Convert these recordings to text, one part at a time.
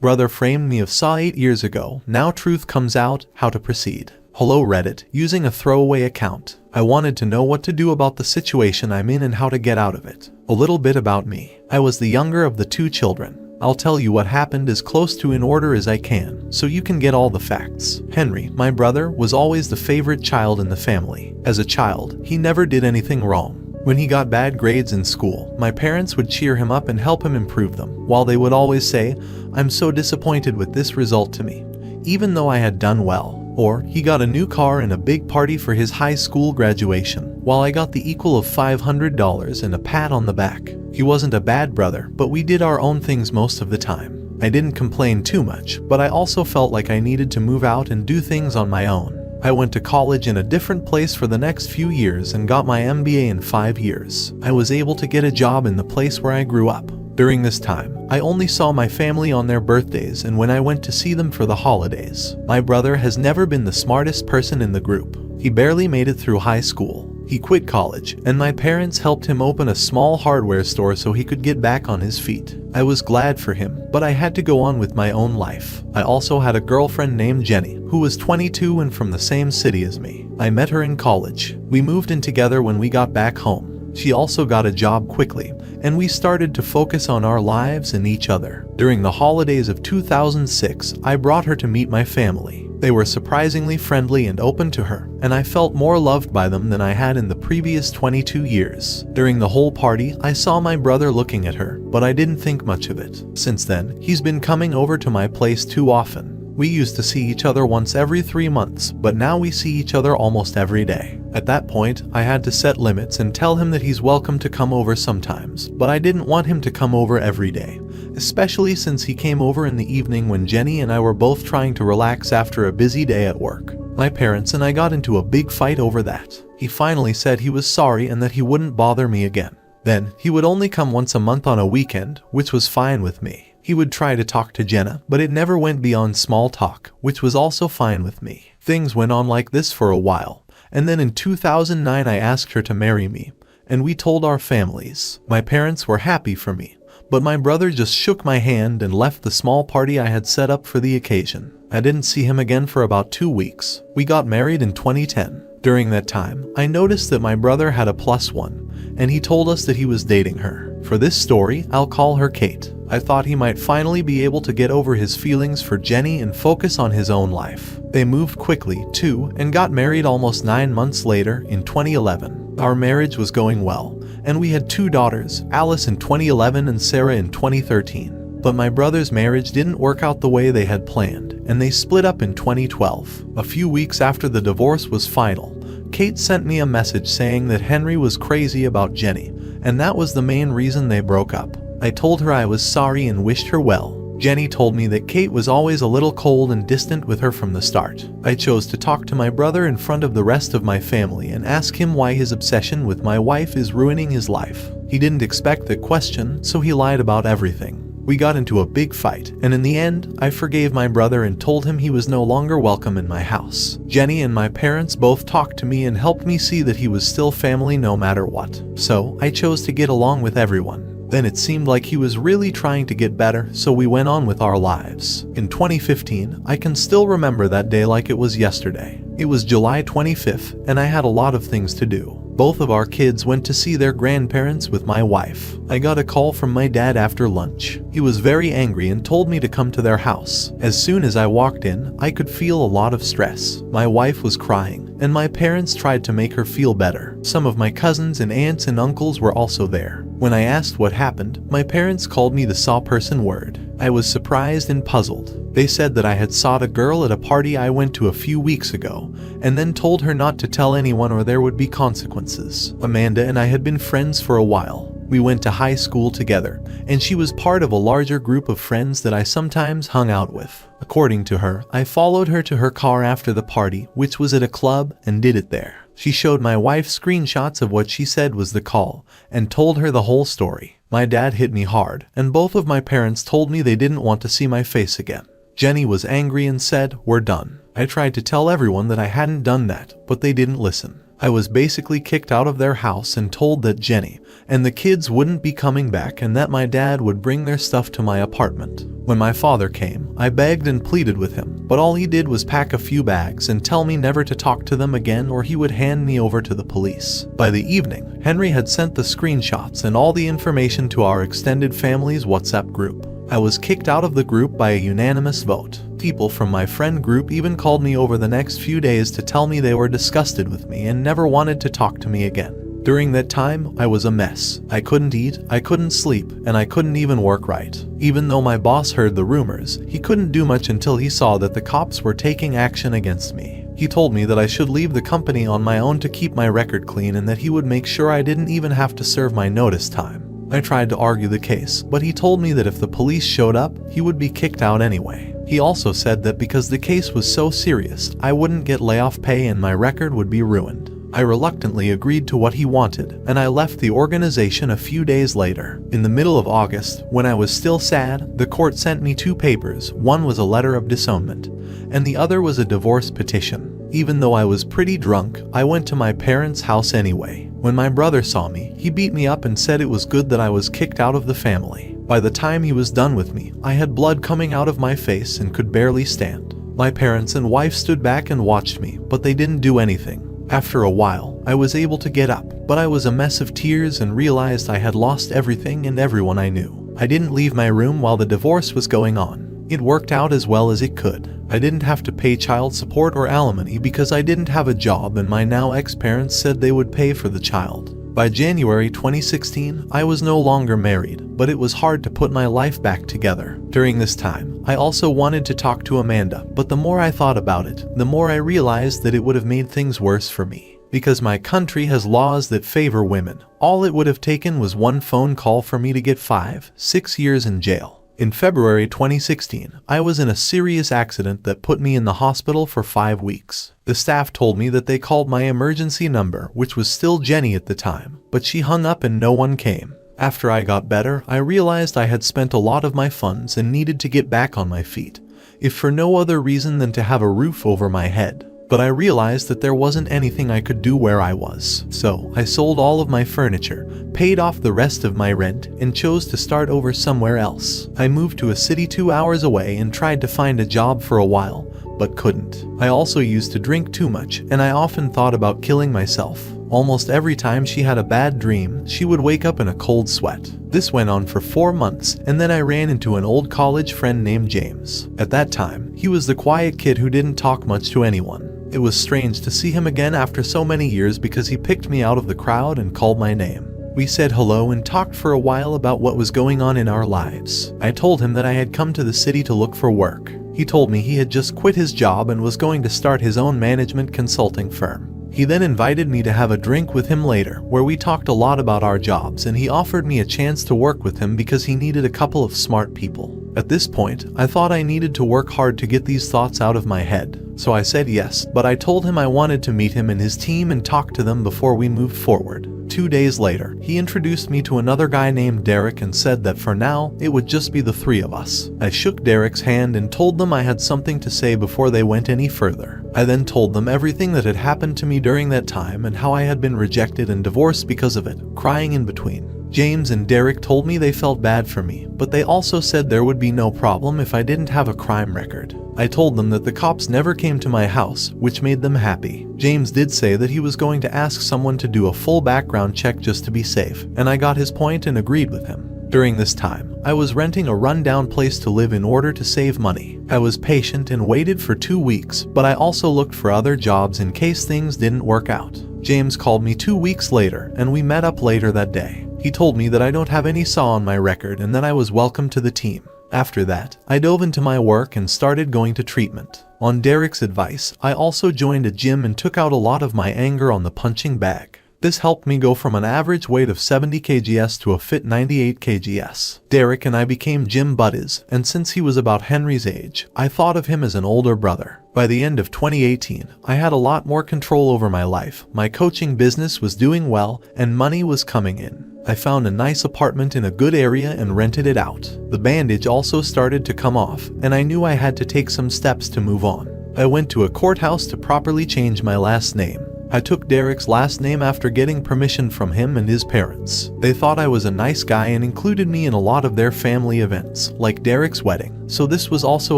Brother framed me of saw 8 years ago. Now truth comes out. How to proceed. Hello Reddit, using a throwaway account. I wanted to know what to do about the situation I'm in and how to get out of it. A little bit about me. I was the younger of the 2 children. I'll tell you what happened as close to in order as I can, so you can get all the facts. Henry, my brother, was always the favorite child in the family. As a child, he never did anything wrong. When he got bad grades in school, my parents would cheer him up and help him improve them, while they would always say, "I'm so disappointed with this result," to me, even though I had done well. Or, he got a new car and a big party for his high school graduation, while I got the equal of $500 and a pat on the back. He wasn't a bad brother, but we did our own things most of the time. I didn't complain too much, but I also felt like I needed to move out and do things on my own. I went to college in a different place for the next few years and got my MBA in 5 years. I was able to get a job in the place where I grew up. During this time, I only saw my family on their birthdays and when I went to see them for the holidays. My brother has never been the smartest person in the group. He barely made it through high school. He quit college, and my parents helped him open a small hardware store so he could get back on his feet. I was glad for him, but I had to go on with my own life. I also had a girlfriend named Jenny, who was 22 and from the same city as me. I met her in college. We moved in together when we got back home. She also got a job quickly, and we started to focus on our lives and each other. During the holidays of 2006, I brought her to meet my family. They were surprisingly friendly and open to her, and I felt more loved by them than I had in the previous 22 years. During the whole party, I saw my brother looking at her, but I didn't think much of it. Since then, he's been coming over to my place too often. We used to see each other once every 3 months, but now we see each other almost every day. At that point, I had to set limits and tell him that he's welcome to come over sometimes, but I didn't want him to come over every day, especially since he came over in the evening when Jenny and I were both trying to relax after a busy day at work. My parents and I got into a big fight over that. He finally said he was sorry and that he wouldn't bother me again. Then, he would only come once a month on a weekend, which was fine with me. He would try to talk to Jenna, but it never went beyond small talk, which was also fine with me. Things went on like this for a while, and then in 2009 I asked her to marry me, and we told our families. My parents were happy for me, but my brother just shook my hand and left the small party I had set up for the occasion. I didn't see him again for about 2 weeks. We got married in 2010. During that time, I noticed that my brother had a +1, and he told us that he was dating her. For this story, I'll call her Kate. I thought he might finally be able to get over his feelings for Jenny and focus on his own life. They moved quickly, too, and got married almost 9 months later in 2011. Our marriage was going well, and we had 2 daughters, Alice in 2011 and Sarah in 2013. But my brother's marriage didn't work out the way they had planned, and they split up in 2012. A few weeks after the divorce was final, Kate sent me a message saying that Henry was crazy about Jenny, and that was the main reason they broke up. I told her I was sorry and wished her well. Jenny told me that Kate was always a little cold and distant with her from the start. I chose to talk to my brother in front of the rest of my family and ask him why his obsession with my wife is ruining his life. He didn't expect the question, so he lied about everything. We got into a big fight, and in the end, I forgave my brother and told him he was no longer welcome in my house. Jenny and my parents both talked to me and helped me see that he was still family no matter what. So, I chose to get along with everyone. Then it seemed like he was really trying to get better, so we went on with our lives. In 2015, I can still remember that day like it was yesterday. It was July 25th, and I had a lot of things to do. Both of our kids went to see their grandparents with my wife. I got a call from my dad after lunch. He was very angry and told me to come to their house. As soon as I walked in, I could feel a lot of stress. My wife was crying, and my parents tried to make her feel better. Some of my cousins and aunts and uncles were also there. When I asked what happened, my parents called me the saw person word. I was surprised and puzzled. They said that I had sawed a girl at a party I went to a few weeks ago, and then told her not to tell anyone or there would be consequences. Amanda and I had been friends for a while. We went to high school together, and she was part of a larger group of friends that I sometimes hung out with. According to her, I followed her to her car after the party, which was at a club, and did it there. She showed my wife screenshots of what she said was the call, and told her the whole story. My dad hit me hard, and both of my parents told me they didn't want to see my face again. Jenny was angry and said, "We're done." I tried to tell everyone that I hadn't done that, but they didn't listen. I was basically kicked out of their house and told that Jenny and the kids wouldn't be coming back and that my dad would bring their stuff to my apartment. When my father came, I begged and pleaded with him, but all he did was pack a few bags and tell me never to talk to them again or he would hand me over to the police. By the evening, Henry had sent the screenshots and all the information to our extended family's WhatsApp group. I was kicked out of the group by a unanimous vote. People from my friend group even called me over the next few days to tell me they were disgusted with me and never wanted to talk to me again. During that time, I was a mess. I couldn't eat, I couldn't sleep, and I couldn't even work right. Even though my boss heard the rumors, he couldn't do much until he saw that the cops were taking action against me. He told me that I should leave the company on my own to keep my record clean and that he would make sure I didn't even have to serve my notice time. I tried to argue the case, but he told me that if the police showed up, he would be kicked out anyway. He also said that because the case was so serious, I wouldn't get layoff pay and my record would be ruined. I reluctantly agreed to what he wanted, and I left the organization a few days later. In the middle of August, when I was still sad, the court sent me 2 papers. One was a letter of disownment, and the other was a divorce petition. Even though I was pretty drunk, I went to my parents' house anyway. When my brother saw me, he beat me up and said it was good that I was kicked out of the family. By the time he was done with me, I had blood coming out of my face and could barely stand. My parents and wife stood back and watched me, but they didn't do anything. After a while, I was able to get up, but I was a mess of tears and realized I had lost everything and everyone I knew. I didn't leave my room while the divorce was going on. It worked out as well as it could. I didn't have to pay child support or alimony because I didn't have a job and my now ex-parents said they would pay for the child. By January 2016, I was no longer married, but it was hard to put my life back together. During this time, I also wanted to talk to Amanda, but the more I thought about it, the more I realized that it would have made things worse for me. Because my country has laws that favor women, all it would have taken was one phone call for me to get 5-6 years in jail. In February 2016, I was in a serious accident that put me in the hospital for 5 weeks. The staff told me that they called my emergency number, which was still Jenny at the time, but she hung up and no one came. After I got better, I realized I had spent a lot of my funds and needed to get back on my feet, if for no other reason than to have a roof over my head. But I realized that there wasn't anything I could do where I was. So I sold all of my furniture, paid off the rest of my rent, and chose to start over somewhere else. I moved to a city 2 hours away and tried to find a job for a while, but couldn't. I also used to drink too much, and I often thought about killing myself. Almost every time she had a bad dream, she would wake up in a cold sweat. This went on for 4 months, and then I ran into an old college friend named James. At that time, he was the quiet kid who didn't talk much to anyone. It was strange to see him again after so many years because he picked me out of the crowd and called my name. We said hello and talked for a while about what was going on in our lives. I told him that I had come to the city to look for work. He told me he had just quit his job and was going to start his own management consulting firm. He then invited me to have a drink with him later, where we talked a lot about our jobs, and he offered me a chance to work with him because he needed a couple of smart people. At this point, I thought I needed to work hard to get these thoughts out of my head. So I said yes, but I told him I wanted to meet him and his team and talk to them before we moved forward. 2 days later, he introduced me to another guy named Derek and said that for now, it would just be the 3 of us. I shook Derek's hand and told them I had something to say before they went any further. I then told them everything that had happened to me during that time and how I had been rejected and divorced because of it, crying in between. James and Derek told me they felt bad for me, but they also said there would be no problem if I didn't have a crime record. I told them that the cops never came to my house, which made them happy. James did say that he was going to ask someone to do a full background check just to be safe, and I got his point and agreed with him. During this time, I was renting a rundown place to live in order to save money. I was patient and waited for 2 weeks, but I also looked for other jobs in case things didn't work out. James called me 2 weeks later, and we met up later that day. He told me that I don't have any SAW on my record and that I was welcome to the team. After that, I dove into my work and started going to treatment. On Derek's advice, I also joined a gym and took out a lot of my anger on the punching bag. This helped me go from an average weight of 70 kgs to a fit 98 kgs. Derek and I became gym buddies, and since he was about Henry's age, I thought of him as an older brother. By the end of 2018, I had a lot more control over my life. My coaching business was doing well, and money was coming in. I found a nice apartment in a good area and rented it out. The bandage also started to come off, and I knew I had to take some steps to move on. I went to a courthouse to properly change my last name. I took Derek's last name after getting permission from him and his parents. They thought I was a nice guy and included me in a lot of their family events, like Derek's wedding, so this was also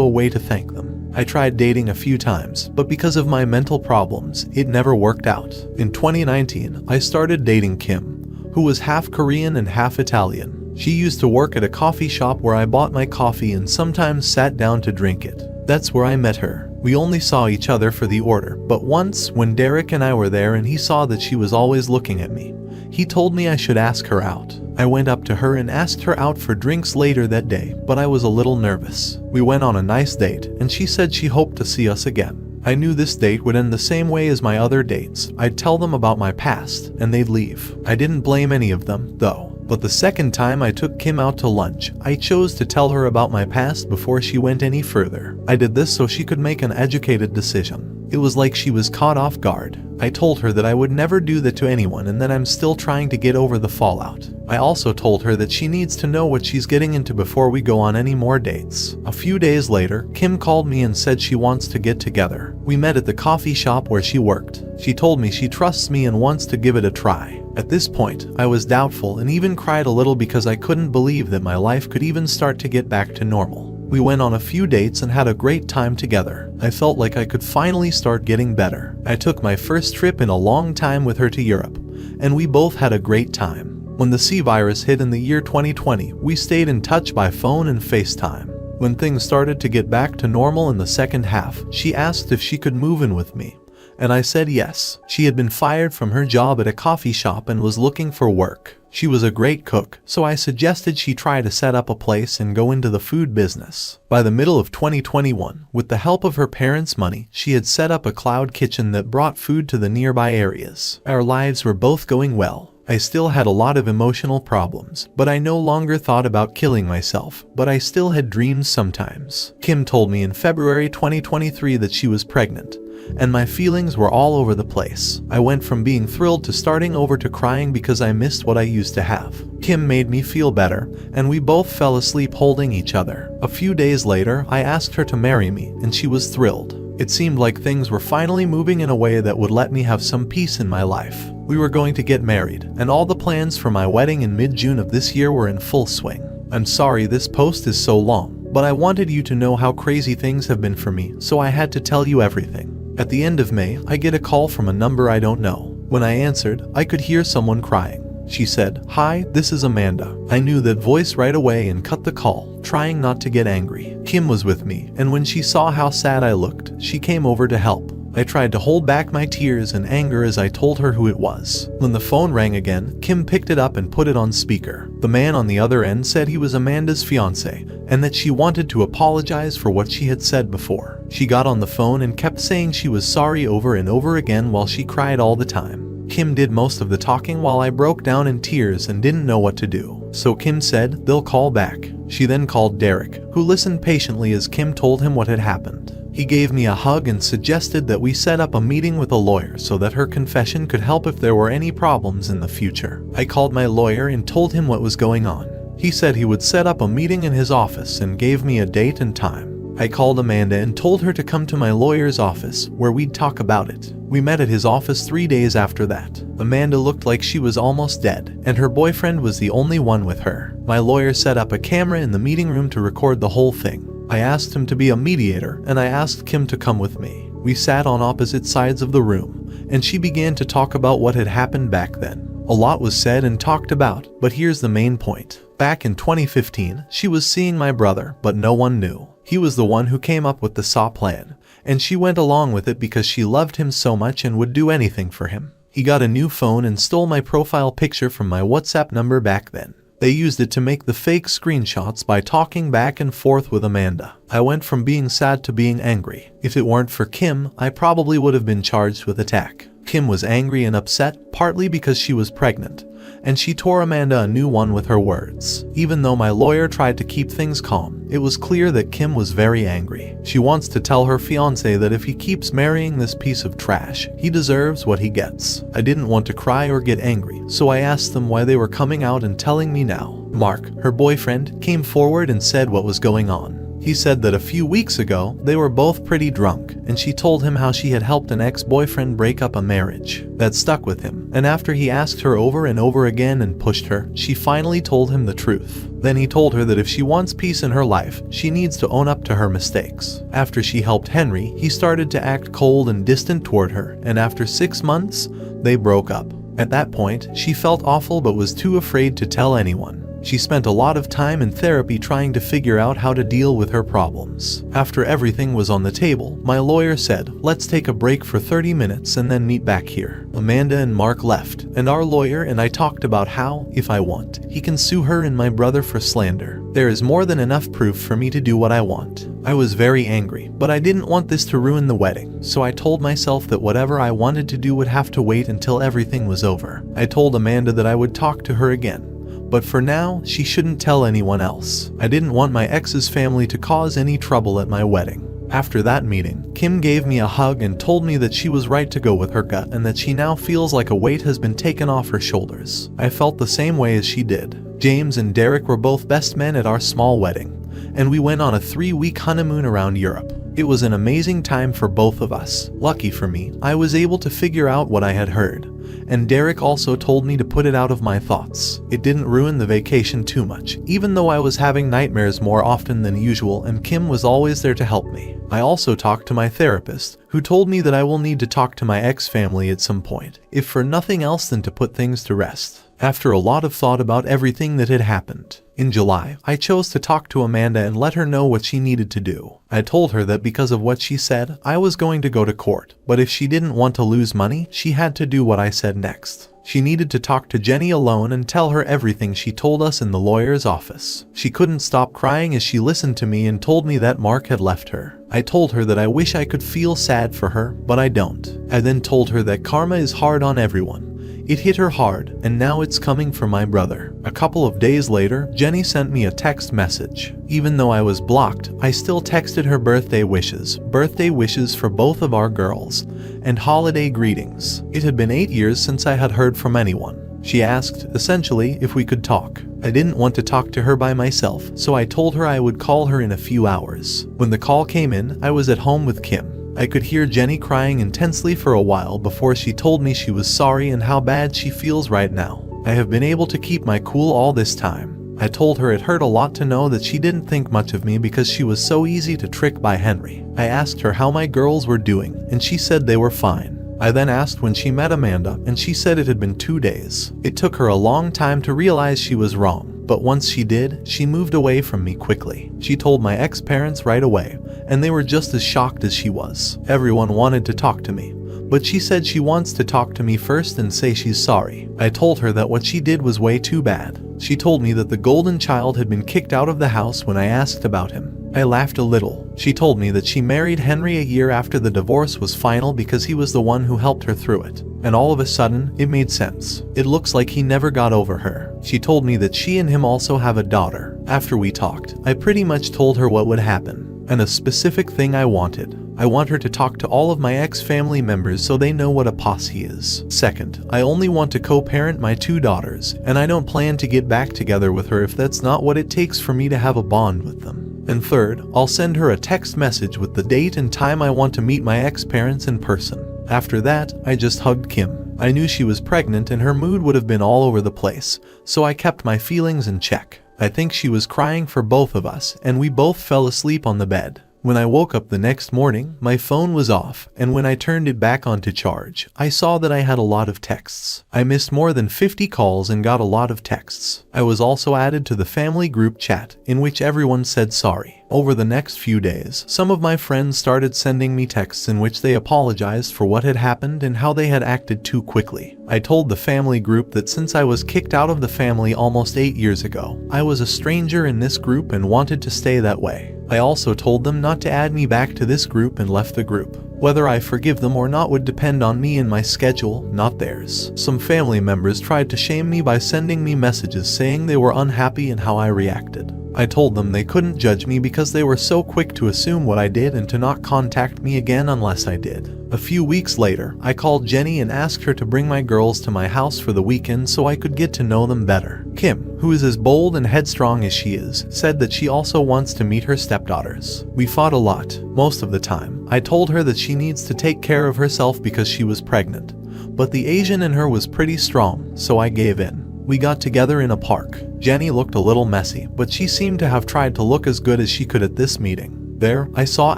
a way to thank them. I tried dating a few times, but because of my mental problems, it never worked out. In 2019, I started dating Kim, who was half Korean and half Italian. She used to work at a coffee shop where I bought my coffee and sometimes sat down to drink it. That's where I met her. We only saw each other for the order, but once, when Derek and I were there and he saw that she was always looking at me, he told me I should ask her out. I went up to her and asked her out for drinks later that day, but I was a little nervous. We went on a nice date, and she said she hoped to see us again. I knew this date would end the same way as my other dates. I'd tell them about my past, and they'd leave. I didn't blame any of them, though. But the second time I took Kim out to lunch, I chose to tell her about my past before she went any further. I did this so she could make an educated decision. It was like she was caught off guard. I told her that I would never do that to anyone and that I'm still trying to get over the fallout. I also told her that she needs to know what she's getting into before we go on any more dates. A few days later, Kim called me and said she wants to get together. We met at the coffee shop where she worked. She told me she trusts me and wants to give it a try. At this point, I was doubtful and even cried a little because I couldn't believe that my life could even start to get back to normal. We went on a few dates and had a great time together. I felt like I could finally start getting better. I took my first trip in a long time with her to Europe, and we both had a great time. When the C virus hit in the year 2020, we stayed in touch by phone and FaceTime. When things started to get back to normal in the second half, she asked if she could move in with me, and I said yes. She had been fired from her job at a coffee shop and was looking for work. She was a great cook, so I suggested she try to set up a place and go into the food business. By the middle of 2021, with the help of her parents' money, she had set up a cloud kitchen that brought food to the nearby areas. Our lives were both going well. I still had a lot of emotional problems, but I no longer thought about killing myself, but I still had dreams sometimes. Kim told me in February 2023 that she was pregnant, and my feelings were all over the place. I went from being thrilled to starting over to crying because I missed what I used to have. Kim made me feel better, and we both fell asleep holding each other. A few days later, I asked her to marry me, and she was thrilled. It seemed like things were finally moving in a way that would let me have some peace in my life. We were going to get married, and all the plans for my wedding in mid-June of this year were in full swing. I'm sorry this post is so long, but I wanted you to know how crazy things have been for me, so I had to tell you everything. At the end of May, I get a call from a number I don't know. When I answered, I could hear someone crying. She said, "Hi, this is Amanda." I knew that voice right away and cut the call, trying not to get angry. Kim was with me, and when she saw how sad I looked, she came over to help. I tried to hold back my tears and anger as I told her who it was. When the phone rang again, Kim picked it up and put it on speaker. The man on the other end said he was Amanda's fiancé, and that she wanted to apologize for what she had said before. She got on the phone and kept saying she was sorry over and over again while she cried all the time. Kim did most of the talking while I broke down in tears and didn't know what to do. So Kim said, "They'll call back." She then called Derek, who listened patiently as Kim told him what had happened. He gave me a hug and suggested that we set up a meeting with a lawyer so that her confession could help if there were any problems in the future. I called my lawyer and told him what was going on. He said he would set up a meeting in his office and gave me a date and time. I called Amanda and told her to come to my lawyer's office, where we'd talk about it. We met at his office 3 days after that. Amanda looked like she was almost dead, and her boyfriend was the only one with her. My lawyer set up a camera in the meeting room to record the whole thing. I asked him to be a mediator, and I asked Kim to come with me. We sat on opposite sides of the room, and she began to talk about what had happened back then. A lot was said and talked about, but here's the main point. Back in 2015, she was seeing my brother, but no one knew. He was the one who came up with the SAW plan, and she went along with it because she loved him so much and would do anything for him. He got a new phone and stole my profile picture from my WhatsApp number back then. They used it to make the fake screenshots by talking back and forth with Amanda. I went from being sad to being angry. If it weren't for Kim, I probably would have been charged with attack. Kim was angry and upset, partly because she was pregnant, and she tore Amanda a new one with her words. Even though my lawyer tried to keep things calm, it was clear that Kim was very angry. She wants to tell her fiancé that if he keeps marrying this piece of trash, he deserves what he gets. I didn't want to cry or get angry, so I asked them why they were coming out and telling me now. Mark, her boyfriend, came forward and said what was going on. He said that a few weeks ago, they were both pretty drunk, and she told him how she had helped an ex-boyfriend break up a marriage that stuck with him, and after he asked her over and over again and pushed her, she finally told him the truth. Then he told her that if she wants peace in her life, she needs to own up to her mistakes. After she helped Henry, he started to act cold and distant toward her, and after 6 months, they broke up. At that point, she felt awful but was too afraid to tell anyone. She spent a lot of time in therapy trying to figure out how to deal with her problems. After everything was on the table, my lawyer said, "Let's take a break for 30 minutes and then meet back here." Amanda and Mark left, and our lawyer and I talked about how, if I want, he can sue her and my brother for slander. There is more than enough proof for me to do what I want. I was very angry, but I didn't want this to ruin the wedding, so I told myself that whatever I wanted to do would have to wait until everything was over. I told Amanda that I would talk to her again, but for now, she shouldn't tell anyone else. I didn't want my ex's family to cause any trouble at my wedding. After that meeting, Kim gave me a hug and told me that she was right to go with her gut and that she now feels like a weight has been taken off her shoulders. I felt the same way as she did. James and Derek were both best men at our small wedding, and we went on a 3-week honeymoon around Europe. It was an amazing time for both of us. Lucky for me, I was able to figure out what I had heard, and Derek also told me to put it out of my thoughts. It didn't ruin the vacation too much, even though I was having nightmares more often than usual, and Kim was always there to help me. I also talked to my therapist, who told me that I will need to talk to my ex-family at some point, if for nothing else than to put things to rest. After a lot of thought about everything that had happened, in July, I chose to talk to Amanda and let her know what she needed to do. I told her that because of what she said, I was going to go to court, but if she didn't want to lose money, she had to do what I said next. She needed to talk to Jenny alone and tell her everything she told us in the lawyer's office. She couldn't stop crying as she listened to me and told me that Mark had left her. I told her that I wish I could feel sad for her, but I don't. I then told her that karma is hard on everyone. It hit her hard, and now it's coming for my brother. A couple of days later, Jenny sent me a text message. Even though I was blocked, I still texted her birthday wishes for both of our girls, and holiday greetings. It had been 8 years since I had heard from anyone. She asked, essentially, if we could talk. I didn't want to talk to her by myself, so I told her I would call her in a few hours. When the call came in, I was at home with Kim. I could hear Jenny crying intensely for a while before she told me she was sorry and how bad she feels right now. I have been able to keep my cool all this time. I told her it hurt a lot to know that she didn't think much of me because she was so easy to trick by Henry. I asked her how my girls were doing, and she said they were fine. I then asked when she met Amanda, and she said it had been 2 days. It took her a long time to realize she was wrong, but once she did, she moved away from me quickly. She told my ex-parents right away, and they were just as shocked as she was. Everyone wanted to talk to me, but she said she wants to talk to me first and say she's sorry. I told her that what she did was way too bad. She told me that the golden child had been kicked out of the house when I asked about him. I laughed a little. She told me that she married Henry a year after the divorce was final because he was the one who helped her through it. And all of a sudden, it made sense. It looks like he never got over her. She told me that she and him also have a daughter. After we talked, I pretty much told her what would happen, and a specific thing I wanted. I want her to talk to all of my ex-family members so they know what a posse is. Second, I only want to co-parent my 2 daughters, and I don't plan to get back together with her if that's not what it takes for me to have a bond with them. And third, I'll send her a text message with the date and time I want to meet my ex-parents in person. After that, I just hugged Kim. I knew she was pregnant and her mood would have been all over the place, so I kept my feelings in check. I think she was crying for both of us, and we both fell asleep on the bed. When I woke up the next morning, my phone was off, and when I turned it back on to charge, I saw that I had a lot of texts. I missed more than 50 calls and got a lot of texts. I was also added to the family group chat, in which everyone said sorry. Over the next few days, some of my friends started sending me texts in which they apologized for what had happened and how they had acted too quickly. I told the family group that since I was kicked out of the family almost 8 years ago, I was a stranger in this group and wanted to stay that way. I also told them not to add me back to this group and left the group. Whether I forgive them or not would depend on me and my schedule, not theirs. Some family members tried to shame me by sending me messages saying they were unhappy and how I reacted. I told them they couldn't judge me because they were so quick to assume what I did and to not contact me again unless I did. A few weeks later, I called Jenny and asked her to bring my girls to my house for the weekend so I could get to know them better. Kim, who is as bold and headstrong as she is, said that she also wants to meet her stepdaughters. We fought a lot, most of the time. I told her that she needs to take care of herself because she was pregnant. But the Asian in her was pretty strong, so I gave in. We got together in a park. Jenny looked a little messy, but she seemed to have tried to look as good as she could at this meeting. There, I saw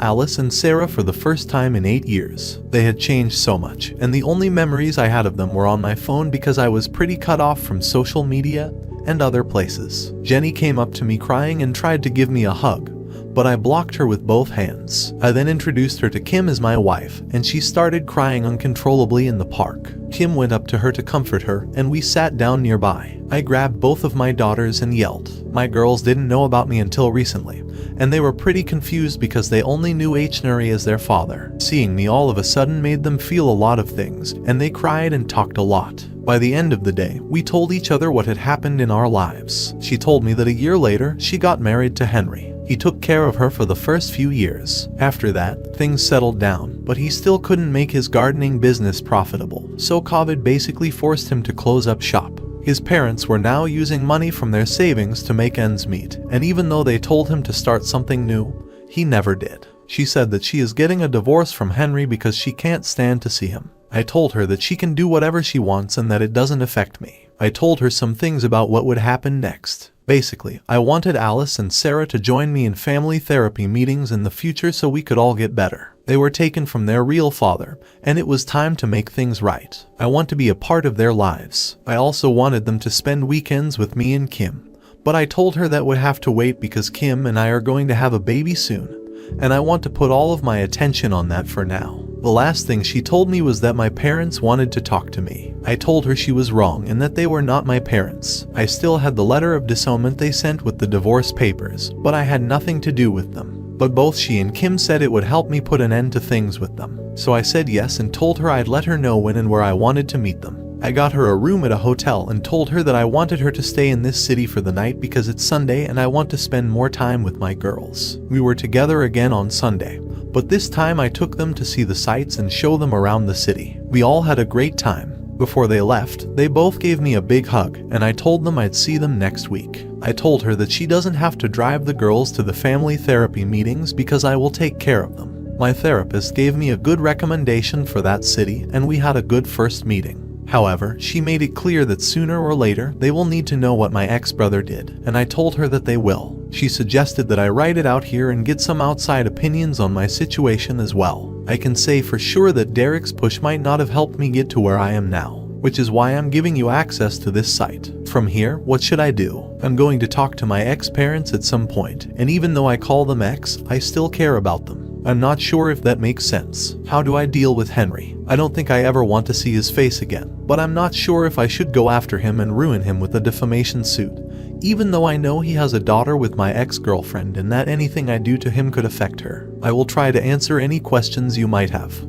Alice and Sarah for the first time in 8 years. They had changed so much, and the only memories I had of them were on my phone because I was pretty cut off from social media and other places. Jenny came up to me crying and tried to give me a hug, but I blocked her with both hands. I then introduced her to Kim as my wife, and she started crying uncontrollably in the park. Kim went up to her to comfort her, and we sat down nearby. I grabbed both of my daughters and yelled. My girls didn't know about me until recently, and they were pretty confused because they only knew Nuri as their father. Seeing me all of a sudden made them feel a lot of things, and they cried and talked a lot. By the end of the day, we told each other what had happened in our lives. She told me that a year later, she got married to Henry. He took care of her for the first few years. After that, things settled down, but he still couldn't make his gardening business profitable, so COVID basically forced him to close up shop. His parents were now using money from their savings to make ends meet, and even though they told him to start something new, he never did. She said that she is getting a divorce from Henry because she can't stand to see him. I told her that she can do whatever she wants and that it doesn't affect me. I told her some things about what would happen next. Basically, I wanted Alice and Sarah to join me in family therapy meetings in the future so we could all get better. They were taken from their real father, and it was time to make things right. I want to be a part of their lives. I also wanted them to spend weekends with me and Kim, but I told her that would have to wait because Kim and I are going to have a baby soon, and I want to put all of my attention on that for now. The last thing she told me was that my parents wanted to talk to me. I told her she was wrong and that they were not my parents. I still had the letter of disownment they sent with the divorce papers, but I had nothing to do with them. But both she and Kim said it would help me put an end to things with them. So I said yes and told her I'd let her know when and where I wanted to meet them. I got her a room at a hotel and told her that I wanted her to stay in this city for the night because it's Sunday and I want to spend more time with my girls. We were together again on Sunday, but this time I took them to see the sights and show them around the city. We all had a great time. Before they left, they both gave me a big hug, and I told them I'd see them next week. I told her that she doesn't have to drive the girls to the family therapy meetings because I will take care of them. My therapist gave me a good recommendation for that city, and we had a good first meeting. However, she made it clear that sooner or later they will need to know what my ex-brother did, and I told her that they will. She suggested that I write it out here and get some outside opinions on my situation as well. I can say for sure that Derek's push might not have helped me get to where I am now, which is why I'm giving you access to this site. From here, what should I do? I'm going to talk to my ex-parents at some point, and even though I call them ex, I still care about them. I'm not sure if that makes sense. How do I deal with Henry? I don't think I ever want to see his face again, but I'm not sure if I should go after him and ruin him with a defamation suit, even though I know he has a daughter with my ex-girlfriend and that anything I do to him could affect her. I will try to answer any questions you might have.